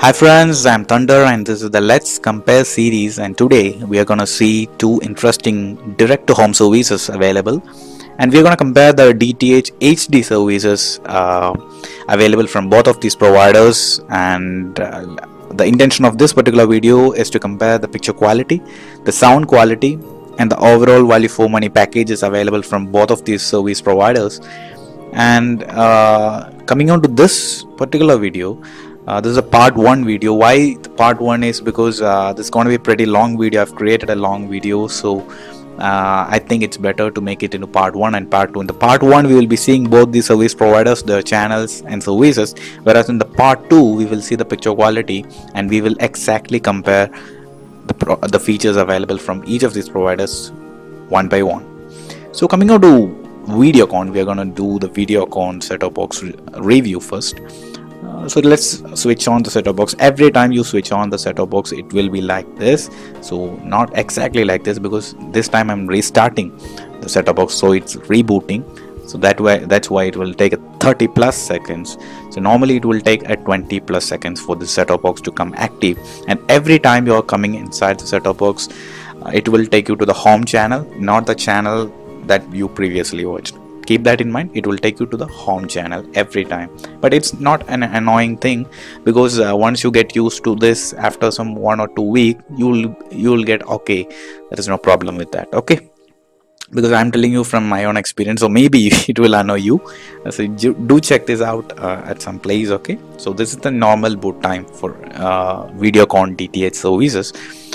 Hi friends, I'm Thunder and this is the Let's Compare series, and today we are gonna see two interesting direct-to-home services available, and we're gonna compare the DTH HD services available from both of these providers. And the intention of this particular video is to compare the picture quality, the sound quality, and the overall value for money packages available from both of these service providers. And coming on to this particular video, this is a part 1 video. Why the part 1 is because this is going to be a pretty long video. I've created a long video, so I think it's better to make it into part 1 and part 2. In the part 1 we will be seeing both the service providers, their channels and services, whereas in the part 2 we will see the picture quality and we will exactly compare the features available from each of these providers one by one. So coming on to Videocon, we are going to do the Videocon set-top box review first. So let's switch on the set-top box. Every time you switch on the set-top box, it will be like this. So not exactly like this, because this time I'm restarting the set-top box, so it's rebooting. So that's why it will take 30 plus seconds. So normally it will take 20 plus seconds for the set-top box to come active. And every time you are coming inside the set-top box, it will take you to the home channel, not the channel that you previously watched. Keep that in mind. It will take you to the home channel every time, but it's not an annoying thing, because once you get used to this, after some 1 or 2 weeks, you'll get okay. There is no problem with that. Okay, because I'm telling you from my own experience, so maybe it will annoy you. So do check this out at some place. Okay, so this is the normal boot time for Videocon DTH services.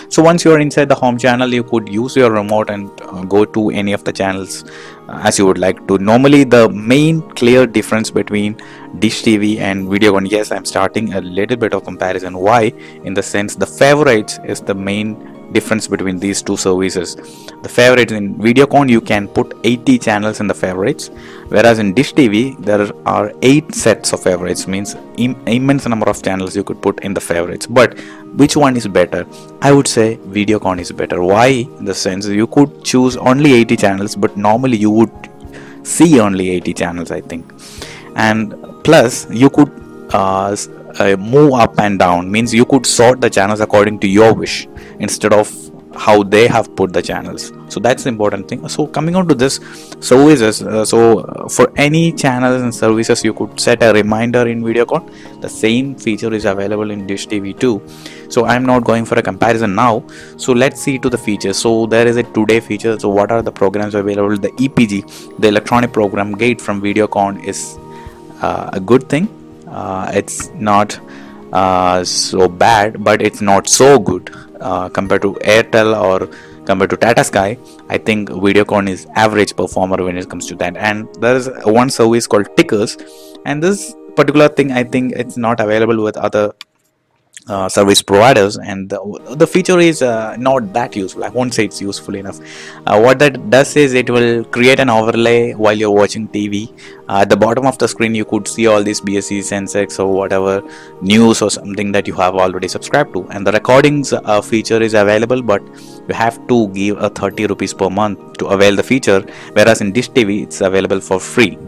So once you are inside the home channel, you could use your remote and go to any of the channels as you would like to. Normally the main clear difference between DishTV and Videocon, yes, I'm starting a little bit of comparison. Why? In the sense, the favorites is the main difference between these two services. The favorites in Videocon, you can put 80 channels in the favorites, whereas in DishTV there are 8 sets of favorites, means immense number of channels you could put in the favorites. But which one is better? I would say Videocon is better. Why? In the sense, you could choose only 80 channels, but normally you would see only 80 channels, I think. And plus you could move up and down, means you could sort the channels according to your wish instead of how they have put the channels. So that's the important thing. So coming on to this services, so for any channels and services you could set a reminder in Videocon. The same feature is available in DishTV too. So I'm not going for a comparison now. So let's see to the features. So there is a today feature. So what are the programs available? The EPG, the electronic program gate from Videocon, is a good thing. It's not so bad, but it's not so good compared to Airtel or compared to Tata Sky. I think Videocon is average performer when it comes to that. And there is one service called Tickers, and this particular thing, I think it's not available with other service providers, and the feature is not that useful. I won't say it's useful enough. What that does is it will create an overlay while you're watching TV. At the bottom of the screen you could see all these BSC, Sensex or whatever news or something that you have already subscribed to, and the recordings feature is available, but you have to give 30 rupees per month to avail the feature, whereas in Dish TV it's available for free.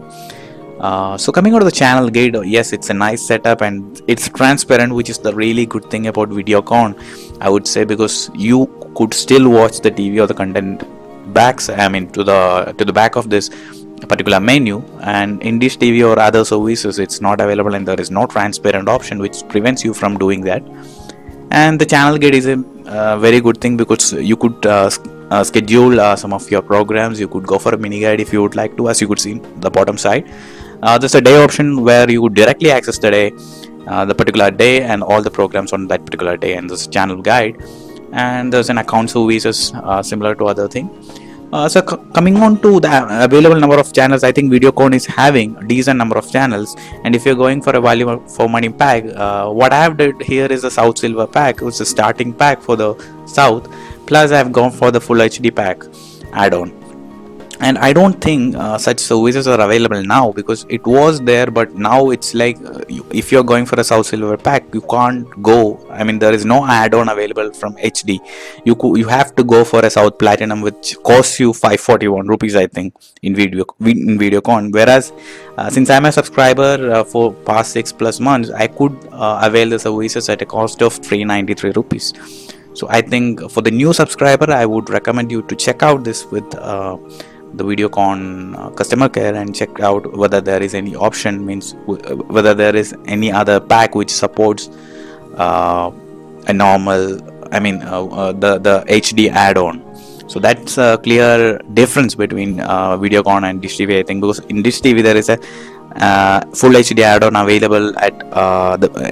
So coming out of the channel gate, yes, it's a nice setup and it's transparent, which is the really good thing about Videocon, I would say, because you could still watch the TV or the content backs, I mean to the back of this particular menu. And in Dish TV or other services it's not available, and there is no transparent option which prevents you from doing that. And the channel gate is a very good thing, because you could schedule some of your programs. You could go for a mini guide if you would like to, as you could see in the bottom side. There's a day option where you would directly access the day, the particular day, and all the programs on that particular day, and this channel guide. And there's an account services similar to other thing. So coming on to the available number of channels, I think Videocon is having a decent number of channels. And if you're going for a value for money pack, what I have did here is a South Silver pack, which is a starting pack for the South. Plus I have gone for the Full HD pack add-on. and I don't think such services are available now, because it was there, but now it's like if you're going for a South Silver pack, you can't go. I mean, there is no add-on available from HD. You have to go for a South Platinum, which costs you 541 rupees, I think, in Videocon. Whereas since I'm a subscriber for past 6+ months, I could avail the services at a cost of 393 rupees. So I think for the new subscriber, I would recommend you to check out this with the Videocon customer care, and check out whether there is any option, means whether there is any other pack which supports a normal, I mean the HD add-on. So that's a clear difference between Videocon and DishTV, I think, because in DishTV there is a full HD add-on available at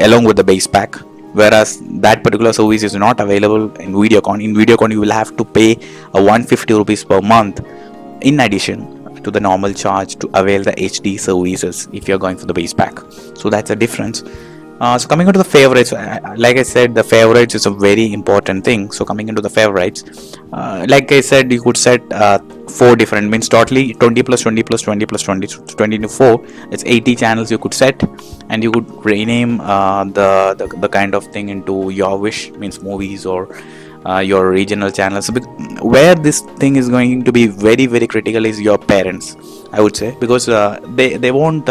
along with the base pack, whereas that particular service is not available in Videocon. In Videocon you will have to pay 150 rupees per month in addition to the normal charge to avail the HD services if you're going for the base pack. So that's a difference. So coming into the favorites, like I said, the favorites is a very important thing. So coming into the favorites, like I said, you could set 4 different, means totally 20 plus 20 plus 20 plus 20, 24. It's 80 channels you could set, and you could rename the kind of thing into your wish, means movies or your regional channels. Where this thing is going to be very critical is your parents, I would say, because they won't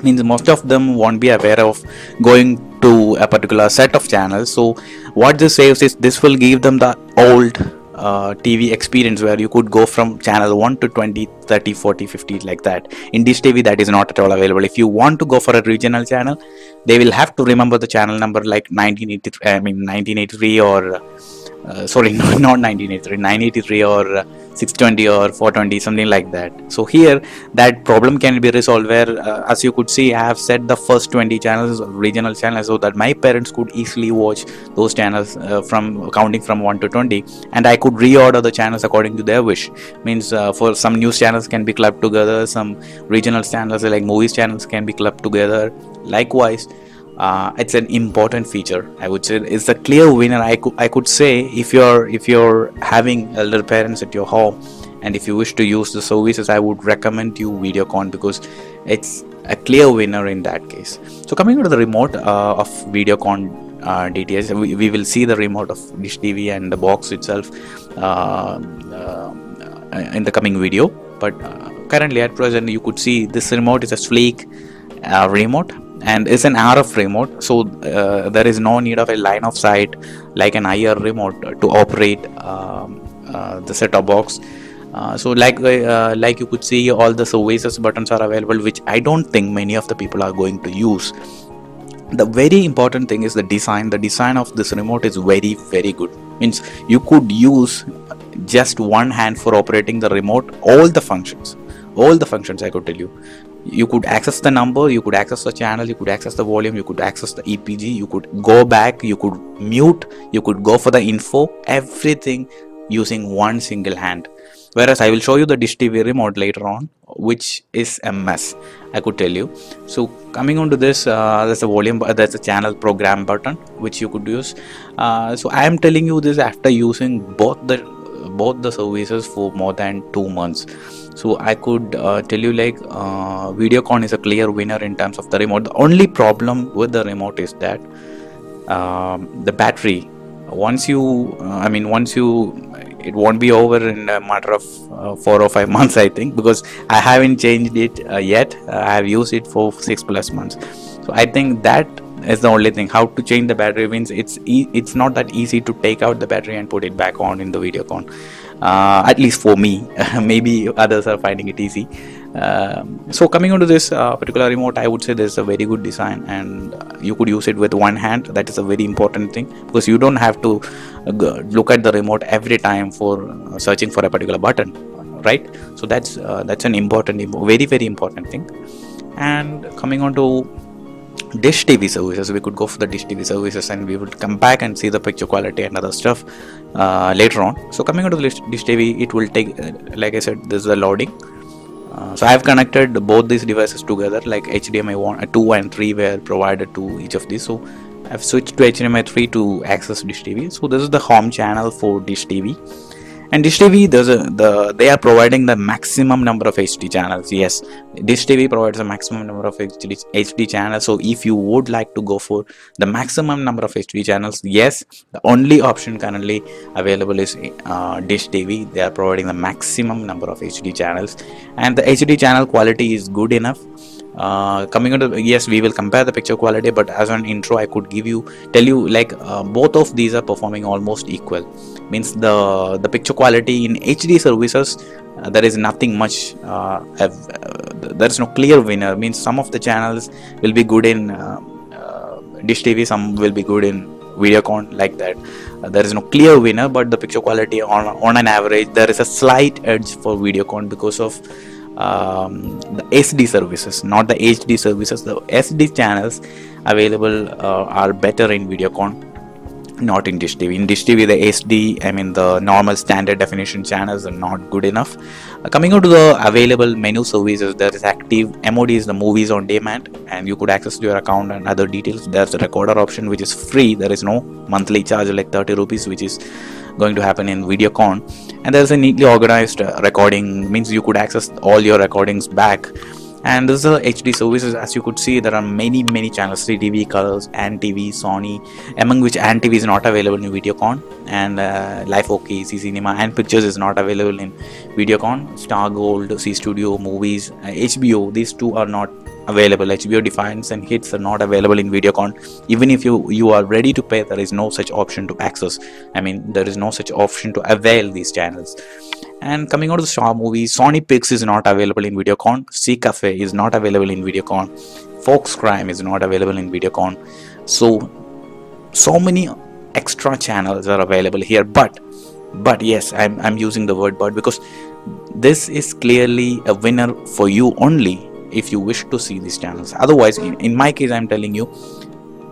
means most of them won't be aware of going to a particular set of channels. So what this saves is, this will give them the old TV experience, where you could go from channel 1 to 20, 30, 40, 50, like that. In DishTV that is not at all available. If you want to go for a regional channel, they will have to remember the channel number like 1983, I mean 1983, or sorry, not 1983, 983 or 620 or 420, something like that. So here that problem can be resolved, where as you could see, I have set the first 20 channels, regional channels, so that my parents could easily watch those channels from counting from 1 to 20, and I could reorder the channels according to their wish. Means for some news channels can be clubbed together, some regional channels like movies channels can be clubbed together. Likewise, it's an important feature, I would say. It's a clear winner, I could say. If you're having elder parents at your home, and if you wish to use the services, I would recommend you Videocon, because it's a clear winner in that case. So coming to the remote of Videocon DTH, we will see the remote of DishTV and the box itself in the coming video. But currently at present, you could see this remote is a sleek remote, and it's an RF remote, so there is no need of a line of sight like an IR remote to operate the set-top box. So like you could see, all the services buttons are available, which I don't think many of the people are going to use. The very important thing is the design. The design of this remote is very good. Means you could use just one hand for operating the remote, all the functions I could tell you. You could access the number, you could access the channel, you could access the volume, you could access the EPG, you could go back, you could mute, you could go for the info, everything using one single hand. Whereas I will show you the DishTV remote later on, which is a mess, I could tell you. So coming on to this, there's a volume, there's a channel program button which you could use. So I am telling you this after using both the services for more than 2 months. So I could tell you, like, Videocon is a clear winner in terms of the remote. The only problem with the remote is that the battery, once you it won't be over in a matter of 4 or 5 months, I think, because I haven't changed it yet. I have used it for 6+ months. So I think that is the only thing. How to change the battery means it's not that easy to take out the battery and put it back on in the Videocon. At least for me. Maybe others are finding it easy. So coming on to this particular remote, I would say there's a very good design, and you could use it with one hand. That is a very important thing, because you don't have to look at the remote every time for searching for a particular button, right? So that's an important, very important thing. And coming on to DishTV services, we could go for the DishTV services, and we would come back and see the picture quality and other stuff later on. So coming on to the DishTV, it will take, like I said, this is the loading. So I have connected both these devices together, like HDMI 2 and 3 were provided to each of these. So I've switched to HDMI 3 to access DishTV. So this is the home channel for DishTV, And Dish TV, they are providing the maximum number of HD channels. Yes, Dish TV provides a maximum number of HD channels. So if you would like to go for the maximum number of HD channels, yes, the only option currently available is Dish TV. They are providing the maximum number of HD channels, and the HD channel quality is good enough. Coming into, yes, we will compare the picture quality, but as an intro I could tell you like both of these are performing almost equal. Means the picture quality in HD services, there is nothing much, there is no clear winner. Means some of the channels will be good in Dish TV, some will be good in Videocon, like that. There is no clear winner, but the picture quality on an average there is a slight edge for Videocon because of the SD services, not the HD services. The SD channels available are better in Videocon, not in Dish TV. In Dish TV, the SD, I mean the normal standard definition channels are not good enough. Coming on to the available menu services, there is active MOD, is the movies on demand, and you could access your account and other details. There's a recorder option which is free. There is no monthly charge like 30 rupees, which is going to happen in Videocon. And there's a neatly organized recording, means you could access all your recordings back. And this is a HD services. As you could see, there are many channels: 3TV, Colors, Ant TV, Sony, among which Ant TV is not available in Videocon, and Life OK, C Cinema, and Pictures is not available in Videocon. Star Gold, C Studio, Movies, HBO, these two are not available. HBO Defiance and Hits are not available in Videocon. Even if you are ready to pay, there is no such option to access. I mean, there is no such option to avail these channels. And coming out of the Star Movies, Sony Pix is not available in Videocon. Sea Cafe is not available in Videocon. Fox Crime is not available in Videocon. So many extra channels are available here. But yes, I'm using the word but because this is clearly a winner for you only if you wish to see these channels. Otherwise, in my case, I'm telling you,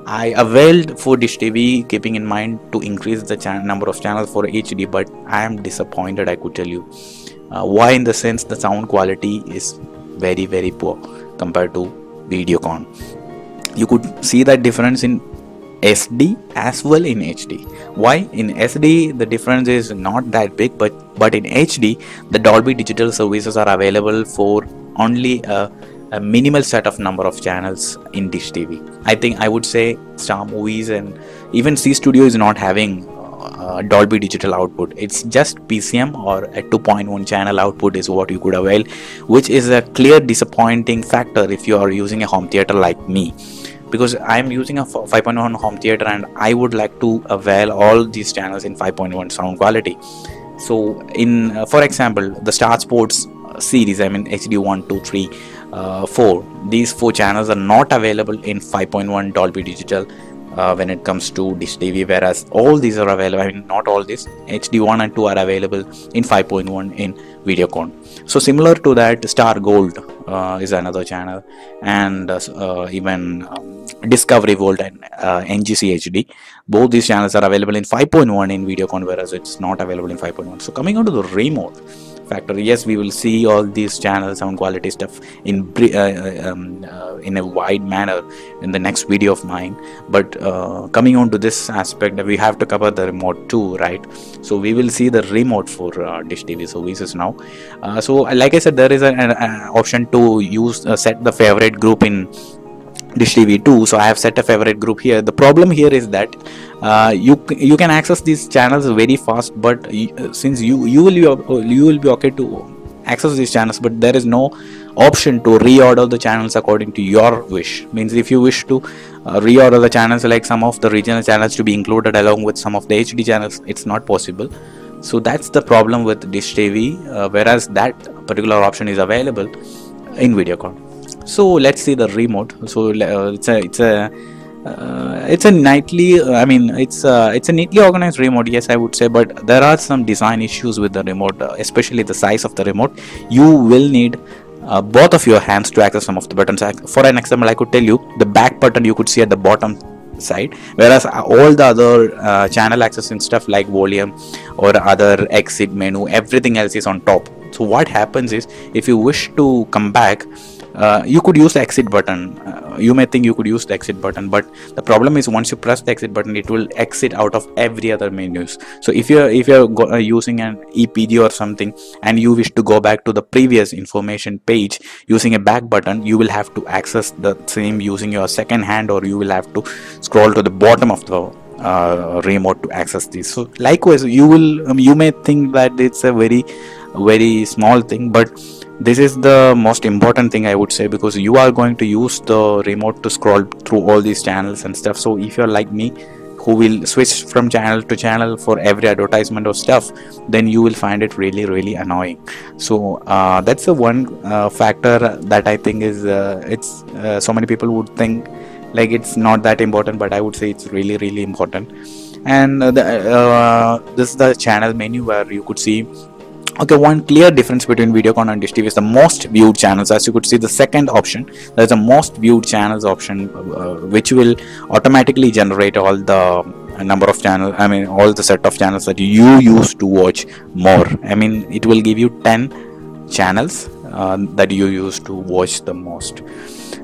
I availed for Dish TV, keeping in mind to increase the number of channels for HD, but I am disappointed, I could tell you. Why? In the sense the sound quality is very poor compared to Videocon. You could see that difference in SD as well in HD. Why? In SD the difference is not that big, but in HD the Dolby Digital services are available for only a minimal set of number of channels in Dish TV. I think I would say Star Movies and even C Studio is not having Dolby Digital output. It's just PCM or a 2.1 channel output is what you could avail, which is a clear disappointing factor if you are using a home theater like me, because I am using a 5.1 home theater and I would like to avail all these channels in 5.1 sound quality. So in for example, the Star Sports series, I mean HD 1, 2, 3, 4, these 4 channels are not available in 5.1 Dolby Digital when it comes to Dish TV, whereas all these are available, I mean not all these, HD 1 and 2 are available in 5.1 in Videocon. So similar to that, Star Gold is another channel, and even Discovery World and NGC HD, both these channels are available in 5.1 in Videocon, whereas it's not available in 5.1. So coming on to the remote factor, yes, we will see all these channel sound quality stuff in a wide manner in the next video of mine, but coming on to this aspect, we have to cover the remote too, right? So we will see the remote for Dish TV services now. So like I said, there is an option to use set the favorite group in Dish TV 2, so I have set a favorite group here. The problem here is that you can access these channels very fast, but since you will be okay to access these channels, but there is no option to reorder the channels according to your wish. Means if you wish to reorder the channels, like some of the regional channels to be included along with some of the HD channels, it's not possible. So that's the problem with Dish TV, whereas that particular option is available in Videocon. So let's see the remote. So it's a neatly, I mean it's a neatly organized remote, yes, I would say, but there are some design issues with the remote, especially the size of the remote. You will need both of your hands to access some of the buttons. For an example, I could tell you the back button you could see at the bottom side, whereas all the other channel accessing stuff like volume or other exit menu, everything else is on top. So what happens is, if you wish to come back, you could use the exit button. You may think you could use the exit button, but the problem is once you press the exit button, it will exit out of every other menus. So if you're using an EPG or something and you wish to go back to the previous information page using a back button, you will have to access the same using your second hand, or you will have to scroll to the bottom of the remote to access this. So likewise, you may think that it's a very small thing, but this is the most important thing, I would say, because you are going to use the remote to scroll through all these channels and stuff. So if you're like me, who will switch from channel to channel for every advertisement or stuff, then you will find it really annoying. So that's the one factor that I think is it's so many people would think like it's not that important, but I would say it's really important. And this is the channel menu where you could see, okay, one clear difference between Videocon and DishTV is the most viewed channels. As you could see, the second option, there's a most viewed channels option, which will automatically generate all the number of channels, I mean all the set of channels that you used to watch more. I mean it will give you 10 channels that you used to watch the most.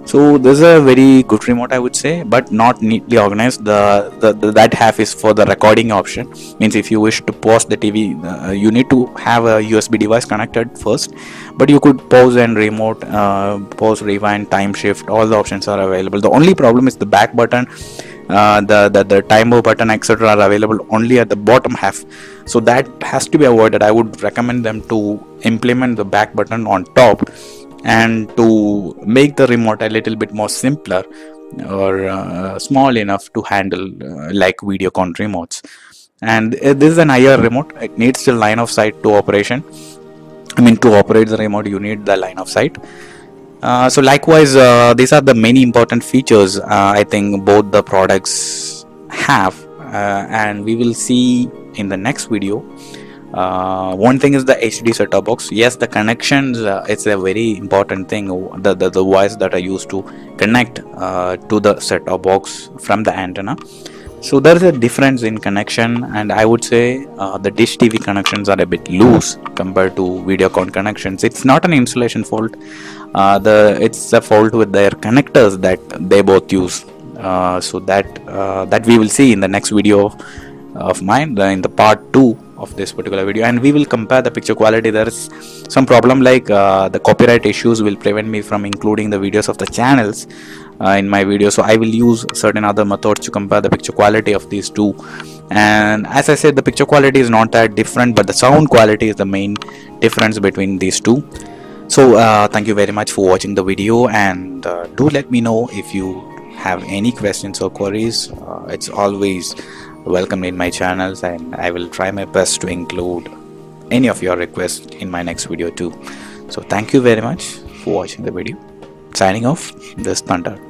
So this is a very good remote, I would say, but not neatly organized. That half is for the recording option. Means if you wish to pause the TV, you need to have a USB device connected first, but you could pause and remote, pause, rewind, time shift, all the options are available. The only problem is the back button, the timer button, etc. are available only at the bottom half. So that has to be avoided. I would recommend them to implement the back button on top, and to make the remote a little bit more simpler or small enough to handle like Videocon remotes. And this is an IR remote. It needs the line of sight to operation. I mean, to operate the remote you need the line of sight. So likewise, these are the many important features I think both the products have, and we will see in the next video. One thing is the HD set-top box. Yes, the connections, it's a very important thing. The wires that are used to connect to the set-top box from the antenna. So there is a difference in connection, and I would say the Dish TV connections are a bit loose compared to Videocon connections. It's not an installation fault. It's a fault with their connectors that they both use. So that we will see in the next video of mine, in the part 2 of this particular video, and we will compare the picture quality. There is some problem like the copyright issues will prevent me from including the videos of the channels in my video, so I will use certain other methods to compare the picture quality of these two. And as I said, the picture quality is not that different, but the sound quality is the main difference between these two. So thank you very much for watching the video, and do let me know if you have any questions or queries. It's always welcome in my channels, and I will try my best to include any of your requests in my next video too. So thank you very much for watching the video. Signing off, this Thunder.